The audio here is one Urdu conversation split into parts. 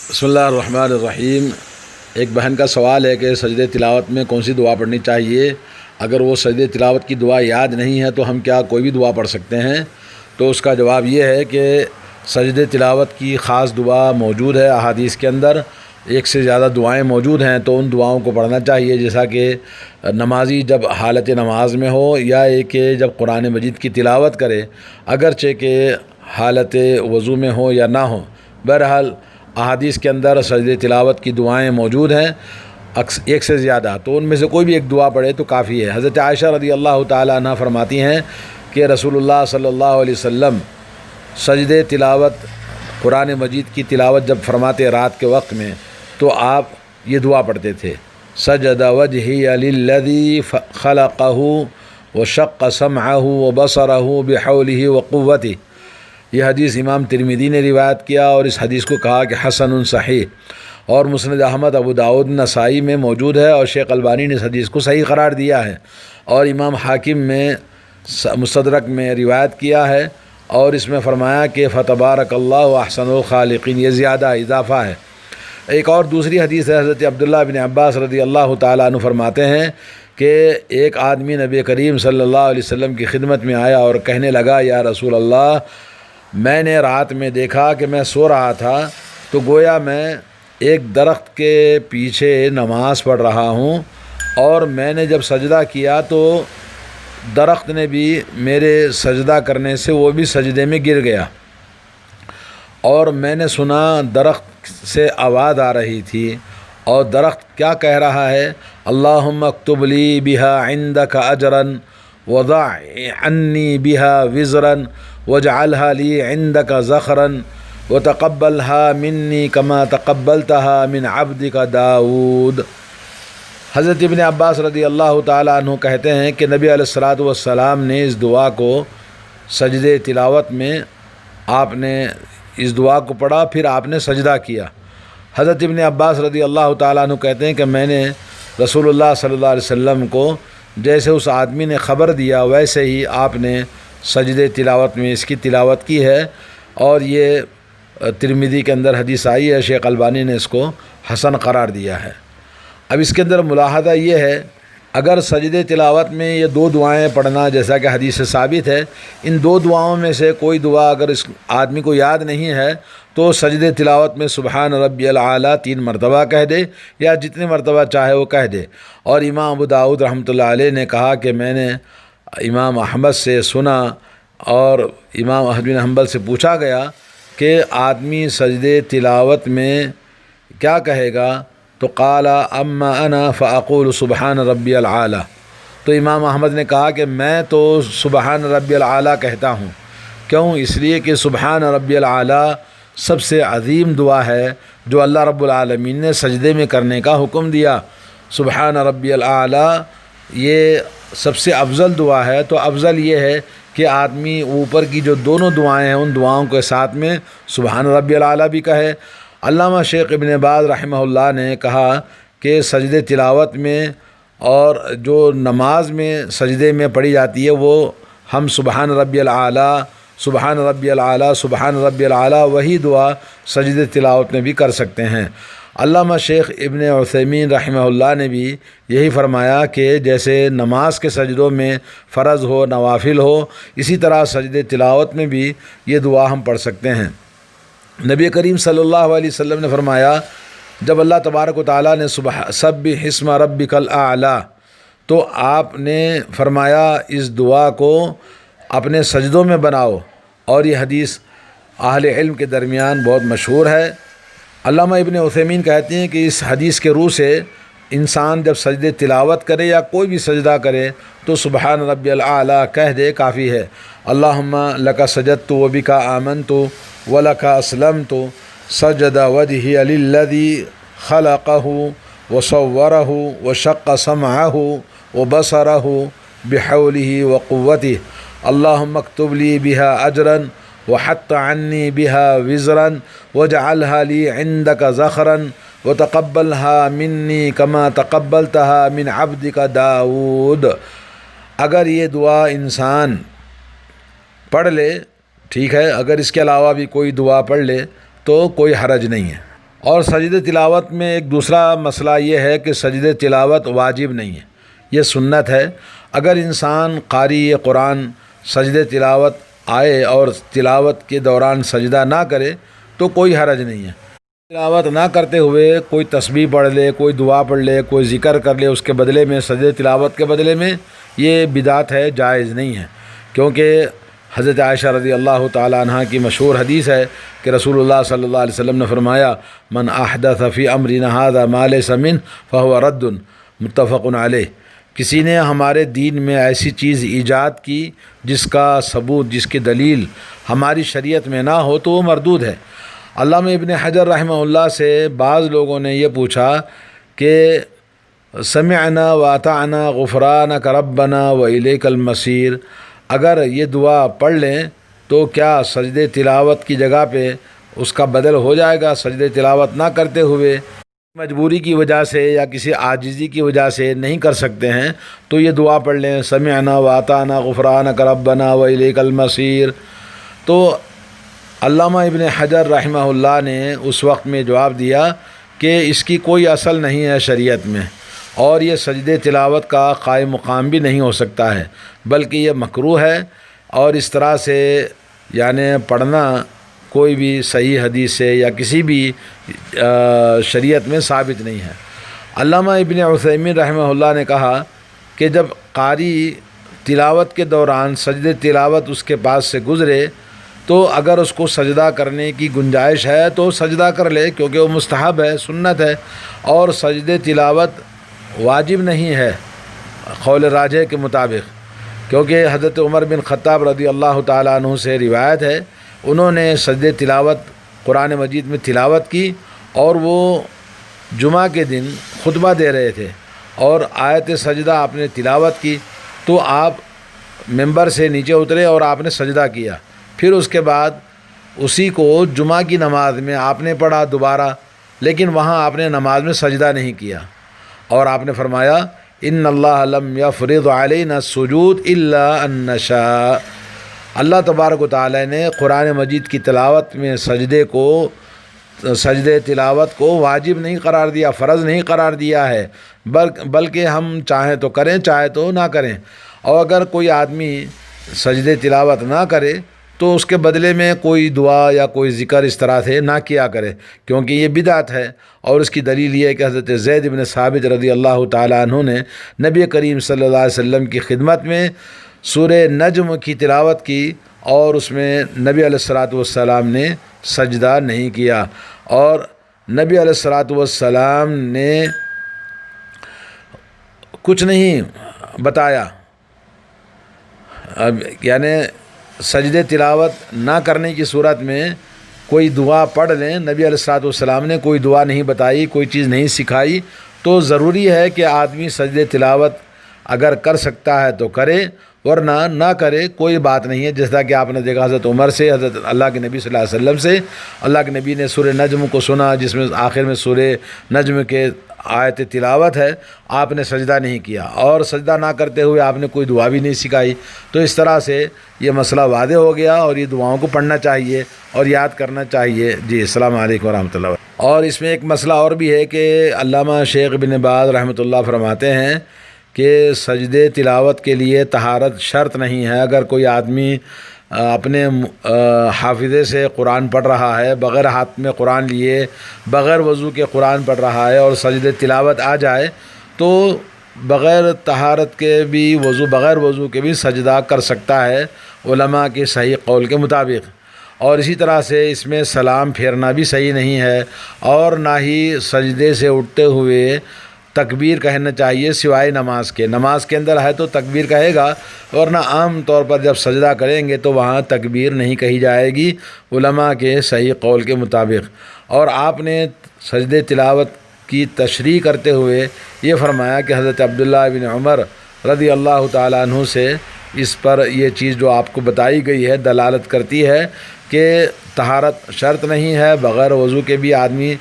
بسم اللہ الرحمن الرحیم۔ ایک بہن کا سوال ہے کہ سجدہ تلاوت میں کون سی دعا پڑھنی چاہیے؟ اگر وہ سجدہ تلاوت کی دعا یاد نہیں ہے تو ہم کیا کوئی بھی دعا پڑھ سکتے ہیں؟ تو اس کا جواب یہ ہے کہ سجدہ تلاوت کی خاص دعا موجود ہے احادیث کے اندر، ایک سے زیادہ دعائیں موجود ہیں، تو ان دعاؤں کو پڑھنا چاہیے، جیسا کہ نمازی جب حالت نماز میں ہو یا ایک کہ جب قرآن مجید کی تلاوت کرے، اگرچہ کہ حالت وضو میں ہو یا نہ ہو۔ بہرحال احادیث کے اندر سجدہ تلاوت کی دعائیں موجود ہیں ایک سے زیادہ، تو ان میں سے کوئی بھی ایک دعا پڑھے تو کافی ہے۔ حضرت عائشہ رضی اللہ تعالیٰ عنہ فرماتی ہیں کہ رسول اللہ صلی اللہ علیہ وسلم سجدہ تلاوت قرآن مجید کی تلاوت جب فرماتے رات کے وقت میں تو آپ یہ دعا پڑھتے تھے: سجد وجہی للذی خلقہ وشق سمعہ وبصرہ بحولہ وقوتہ۔ یہ حدیث امام ترمذی نے روایت کیا اور اس حدیث کو کہا کہ حسن صحیح، اور مسند احمد، ابو داؤد، نسائی میں موجود ہے، اور شیخ البانی نے اس حدیث کو صحیح قرار دیا ہے، اور امام حاکم میں مستدرک میں روایت کیا ہے، اور اس میں فرمایا کہ فتبارک اللہ احسن الخالقین، یہ زیادہ اضافہ ہے۔ ایک اور دوسری حدیث ہے، حضرت عبداللہ بن عباس رضی اللہ تعالیٰ عنہ فرماتے ہیں کہ ایک آدمی نبی کریم صلی اللہ علیہ وسلم کی خدمت میں آیا اور کہنے لگا: یا رسول اللہ، میں نے رات میں دیکھا کہ میں سو رہا تھا تو گویا میں ایک درخت کے پیچھے نماز پڑھ رہا ہوں، اور میں نے جب سجدہ کیا تو درخت نے بھی میرے سجدہ کرنے سے وہ بھی سجدے میں گر گیا، اور میں نے سنا درخت سے آواز آ رہی تھی، اور درخت کیا کہہ رہا ہے: اللہم اکتب لی بہا عندک اجرا وضع عنی بہا وزرا واجعلها لی عندک ذخرا وتقبلها منی کما تقبلتها من عبدک داود۔ حضرت ابن عباس رضی اللہ تعالیٰ عنہ کہتے ہیں کہ نبی علیہ الصلوۃ والسلام نے اس دعا کو سجدے تلاوت میں آپ نے اس دعا کو پڑھا، پھر آپ نے سجدہ کیا۔ حضرت ابن عباس رضی اللہ تعالیٰ عنہ کہتے ہیں کہ میں نے رسول اللہ صلی اللہ علیہ وسلم کو جیسے اس آدمی نے خبر دیا ویسے ہی آپ نے سجدے تلاوت میں اس کی تلاوت کی ہے، اور یہ ترمذی کے اندر حدیث آئی ہے، شیخ البانی نے اس کو حسن قرار دیا ہے۔ اب اس کے اندر ملاحظہ یہ ہے، اگر سجدے تلاوت میں یہ دو دعائیں پڑھنا جیسا کہ حدیث سے ثابت ہے، ان دو دعاؤں میں سے کوئی دعا اگر اس آدمی کو یاد نہیں ہے تو سجدے تلاوت میں سبحان ربی العلیٰ 3 مرتبہ کہہ دے، یا جتنے مرتبہ چاہے وہ کہہ دے۔ اور امام ابو داؤد رحمۃ اللہ علیہ نے کہا کہ میں نے امام احمد سے سنا، اور امام احمد بن حنبل سے پوچھا گیا کہ آدمی سجدے تلاوت میں کیا کہے گا، تو قال اما انا فاقول سبحان ربی العلیٰ، تو امام احمد نے کہا کہ میں تو سبحان ربی العلیٰ کہتا ہوں۔ کیوں؟ اس لیے کہ سبحان ربی العلیٰ سب سے عظیم دعا ہے جو اللہ رب العالمین نے سجدے میں کرنے کا حکم دیا۔ سبحان ربی العلیٰ یہ سب سے افضل دعا ہے، تو افضل یہ ہے کہ آدمی اوپر کی جو دونوں دعائیں ہیں ان دعاؤں کے ساتھ میں سبحان ربی العلیٰ بھی کہے۔ علامہ شیخ ابن باز رحمہ اللہ نے کہا کہ سجدے تلاوت میں اور جو نماز میں سجدے میں پڑھی جاتی ہے وہ ہم سبحان ربی العلیٰ، سبحان ربی العلیٰ، سبحان ربی العلیٰ، وہی دعا سجدے تلاوت میں بھی کر سکتے ہیں۔ علامہ شیخ ابن عثیمین رحمہ اللہ نے بھی یہی فرمایا کہ جیسے نماز کے سجدوں میں فرض ہو، نوافل ہو، اسی طرح سجدے تلاوت میں بھی یہ دعا ہم پڑھ سکتے ہیں۔ نبی کریم صلی اللہ علیہ وسلم نے فرمایا، جب اللہ تبارک و تعالیٰ نے سبح اسم ربک الاعلیٰ، تو آپ نے فرمایا اس دعا کو اپنے سجدوں میں بناؤ، اور یہ حدیث اہل علم کے درمیان بہت مشہور ہے۔ علامہ ابن عثیمین کہتے ہیں کہ اس حدیث کے روح سے انسان جب سجدے تلاوت کرے یا کوئی بھی سجدہ کرے تو سبحان ربی العلیٰ کہہ دے، کافی ہے۔ اللہم لک سجدت وبک آمنت ولک اسلمت سجد وجہی للذی خلقہ وصورہ وشق سمعہ وبصرہ بحولہ وقوتہ اللہم اکتب لی بہا اجرا وحط عنی بہا وزرا واجعلها لی عندک ذخرا وتقبلها منی کما تقبلتها من عبدک داود۔ اگر یہ دعا انسان پڑھ لے ٹھیک ہے، اگر اس کے علاوہ بھی کوئی دعا پڑھ لے تو کوئی حرج نہیں ہے۔ اور سجدے تلاوت میں ایک دوسرا مسئلہ یہ ہے کہ سجدے تلاوت واجب نہیں ہے، یہ سنت ہے۔ اگر انسان قاری قرآن سجدے تلاوت آئے اور تلاوت کے دوران سجدہ نہ کرے تو کوئی حرج نہیں ہے۔ تلاوت نہ کرتے ہوئے کوئی تسبیح پڑھ لے، کوئی دعا پڑھ لے، کوئی ذکر کر لے اس کے بدلے میں، سجدے تلاوت کے بدلے میں، یہ بدعت ہے، جائز نہیں ہے۔ کیونکہ حضرت عائشہ رضی اللہ تعالی عنہ کی مشہور حدیث ہے کہ رسول اللہ صلی اللہ علیہ وسلم نے فرمایا من احدث فی امرنا ھذا ما لیس منہ فہو رد، متفق علیہ۔ کسی نے ہمارے دین میں ایسی چیز ایجاد کی جس کا ثبوت، جس کی دلیل ہماری شریعت میں نہ ہو تو وہ مردود ہے۔ علامہ ابن حجر رحمہ اللہ سے بعض لوگوں نے یہ پوچھا کہ سمعنا واطعنا غفرانک ربنا والیک المصیر، اگر یہ دعا پڑھ لیں تو کیا سجدے تلاوت کی جگہ پہ اس کا بدل ہو جائے گا؟ سجدے تلاوت نہ کرتے ہوئے مجبوری کی وجہ سے یا کسی عاجزی کی وجہ سے نہیں کر سکتے ہیں تو یہ دعا پڑھ لیں، سمعنا واطعنا غفرانک ربنا والیک المصیر۔ تو علامہ ابن حجر رحمہ اللہ نے اس وقت میں جواب دیا کہ اس کی کوئی اصل نہیں ہے شریعت میں، اور یہ سجدے تلاوت کا قائم مقام بھی نہیں ہو سکتا ہے، بلکہ یہ مکروہ ہے، اور اس طرح سے یعنی پڑھنا کوئی بھی صحیح حدیث سے یا کسی بھی شریعت میں ثابت نہیں ہے۔ علامہ ابن عثیمین رحمہ اللہ نے کہا کہ جب قاری تلاوت کے دوران سجدے تلاوت اس کے پاس سے گزرے تو اگر اس کو سجدہ کرنے کی گنجائش ہے تو سجدہ کر لے، کیونکہ وہ مستحب ہے، سنت ہے، اور سجدے تلاوت واجب نہیں ہے قول راجح کے مطابق، کیونکہ حضرت عمر بن خطاب رضی اللہ تعالیٰ عنہ سے روایت ہے، انہوں نے سجدے تلاوت قرآن مجید میں تلاوت کی، اور وہ جمعہ کے دن خطبہ دے رہے تھے اور آیت سجدہ آپ نے تلاوت کی تو آپ ممبر سے نیچے اترے اور آپ نے سجدہ کیا، پھر اس کے بعد اسی کو جمعہ کی نماز میں آپ نے پڑھا دوبارہ، لیکن وہاں آپ نے نماز میں سجدہ نہیں کیا، اور آپ نے فرمایا ان اللہ لم یفرض علینا السجود الا ان نشاء، اللہ تبارک و تعالی نے قرآن مجید کی تلاوت میں سجدے تلاوت کو واجب نہیں قرار دیا، فرض نہیں قرار دیا ہے، بلکہ ہم چاہیں تو کریں، چاہے تو نہ کریں۔ اور اگر کوئی آدمی سجدے تلاوت نہ کرے تو اس کے بدلے میں کوئی دعا یا کوئی ذکر اس طرح سے نہ کیا کرے، کیونکہ یہ بدعت ہے۔ اور اس کی دلیل یہ ہے کہ حضرت زید بن ثابت رضی اللہ تعالیٰ عنہ نے نبی کریم صلی اللہ علیہ وسلم کی خدمت میں سورہ نجم کی تلاوت کی، اور اس میں نبی علیہ الصلوۃ والسلام نے سجدہ نہیں کیا، اور نبی علیہ الصلوۃ والسلام نے کچھ نہیں بتایا، یعنی سجدے تلاوت نہ کرنے کی صورت میں کوئی دعا پڑھ لیں، نبی علیہ الصلوۃ والسلام نے کوئی دعا نہیں بتائی، کوئی چیز نہیں سکھائی، تو ضروری ہے کہ آدمی سجدے تلاوت اگر کر سکتا ہے تو کرے، ورنہ نہ کرے، کوئی بات نہیں ہے۔ جیسا کہ آپ نے دیکھا حضرت عمر سے، حضرت اللہ کے نبی صلی اللہ علیہ وسلم سے، اللہ کے نبی نے سورہ نجم کو سنا جس میں آخر میں سورہ نجم کے آیت تلاوت ہے، آپ نے سجدہ نہیں کیا، اور سجدہ نہ کرتے ہوئے آپ نے کوئی دعا بھی نہیں سکھائی، تو اس طرح سے یہ مسئلہ واضح ہو گیا، اور یہ دعاؤں کو پڑھنا چاہیے اور یاد کرنا چاہیے۔ جی السلام علیکم ورحمۃ اللہ۔ اور اس میں ایک مسئلہ اور بھی ہے کہ علامہ شیخ بن باز رحمۃ اللہ فرماتے ہیں کہ سجدے تلاوت کے لیے طہارت شرط نہیں ہے۔ اگر کوئی آدمی اپنے حافظے سے قرآن پڑھ رہا ہے، بغیر ہاتھ میں قرآن لیے، بغیر وضو کے قرآن پڑھ رہا ہے، اور سجدے تلاوت آ جائے تو بغیر طہارت کے بھی بغیر وضو کے بھی سجدہ کر سکتا ہے علماء کے صحیح قول کے مطابق۔ اور اسی طرح سے اس میں سلام پھیرنا بھی صحیح نہیں ہے، اور نہ ہی سجدے سے اٹھتے ہوئے تکبیر کہنا چاہیے سوائے نماز کے۔ نماز کے اندر ہے تو تکبیر کہے گا، ورنہ عام طور پر جب سجدہ کریں گے تو وہاں تکبیر نہیں کہی جائے گی علماء کے صحیح قول کے مطابق۔ اور آپ نے سجدے تلاوت کی تشریح کرتے ہوئے یہ فرمایا کہ حضرت عبداللہ بن عمر رضی اللہ تعالیٰ عنہ سے اس پر یہ چیز جو آپ کو بتائی گئی ہے دلالت کرتی ہے کہ طہارت شرط نہیں ہے، بغیر وضو کے بھی آدمی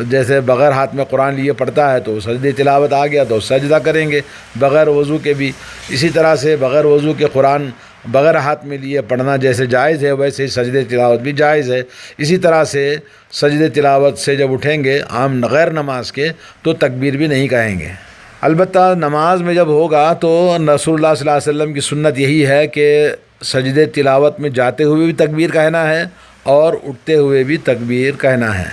جیسے بغیر ہاتھ میں قرآن لیے پڑھتا ہے تو سجدے تلاوت آ گیا تو سجدہ کریں گے بغیر وضو کے بھی، اسی طرح سے بغیر وضو کے قرآن بغیر ہاتھ میں لیے پڑھنا جیسے جائز ہے ویسے ہی سجدے تلاوت بھی جائز ہے۔ اسی طرح سے سجدے تلاوت سے جب اٹھیں گے عام غیر نماز کے تو تکبیر بھی نہیں کہیں گے۔ البتہ نماز میں جب ہوگا تو رسول اللہ صلی اللہ علیہ وسلم کی سنت یہی ہے کہ سجدے تلاوت میں جاتے ہوئے بھی تکبیر کہنا ہے اور اٹھتے ہوئے بھی تکبیر کہنا ہے۔